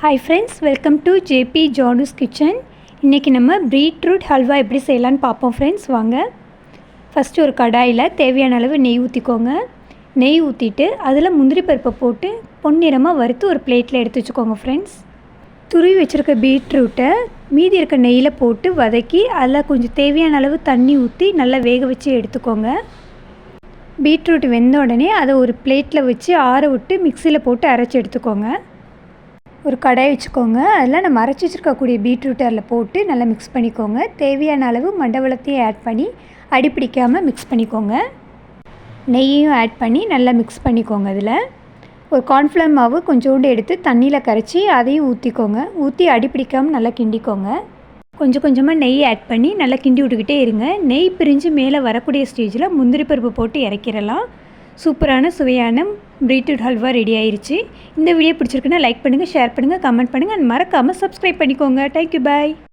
Hi friends, welcome to JP Janu's kitchen. இன்றைக்கி நம்ம beetroot halwa எப்படி செய்யலான்னு பார்ப்போம் ஃப்ரெண்ட்ஸ். வாங்க. ஃபஸ்ட்டு ஒரு கடாயில் தேவையான அளவு நெய் ஊற்றிக்கோங்க. நெய் ஊற்றிட்டு அதில் முந்திரி பருப்பை போட்டு பொன்னிறமாக வறுத்து ஒரு பிளேட்டில் எடுத்து வச்சுக்கோங்க ஃப்ரெண்ட்ஸ். துருவி வச்சுருக்க பீட்ரூட்டை மீதி இருக்க நெய்யில் போட்டு வதக்கி அதில் கொஞ்சம் தேவையான அளவு தண்ணி ஊற்றி நல்லா வேக வச்சு எடுத்துக்கோங்க. பீட்ரூட் வெந்த உடனே அதை ஒரு பிளேட்டில் வச்சு ஆற விட்டு மிக்சியில் போட்டு அரைச்சி எடுத்துக்கோங்க. ஒரு கடாய் வச்சுக்கோங்க. அதில் நம்ம அரைச்சி வச்சுருக்கக்கூடிய பீட்ரூட்டை அதில் போட்டு நல்லா மிக்ஸ் பண்ணிக்கோங்க. தேவையான அளவு மண்டவளத்தையும் ஆட் பண்ணி அடிப்பிடிக்காமல் மிக்ஸ் பண்ணிக்கோங்க. நெய்யையும் ஆட் பண்ணி நல்லா மிக்ஸ் பண்ணிக்கோங்க. அதில் ஒரு கார்ன்ஃப்ளவர் மாவு கொஞ்சோண்டு எடுத்து தண்ணியில் கரைச்சி அதையும் ஊற்றிக்கோங்க. ஊற்றி அடிப்பிடிக்காமல் நல்லா கிண்டிக்கோங்க. கொஞ்சம் கொஞ்சமாக நெய் ஆட் பண்ணி நல்லா கிண்டி விட்டுக்கிட்டே இருங்க. நெய் பிரிஞ்சு மேலே வரக்கூடிய ஸ்டேஜில் முந்திரி பருப்பு போட்டு இறக்கிடலாம். சூப்பரான சுவையான பீட்ரூட் ஹல்வா ரெடி ஆயிடுச்சு. இந்த வீடியோ பிடிச்சிருக்குன்னா லைக் பண்ணுங்கள், ஷேர் பண்ணுங்கள், கமெண்ட் பண்ணுங்கள், மறக்காமல் சப்ஸ்கிரைப் பண்ணிக்கோங்க. தேங்க்யூ, பாய்.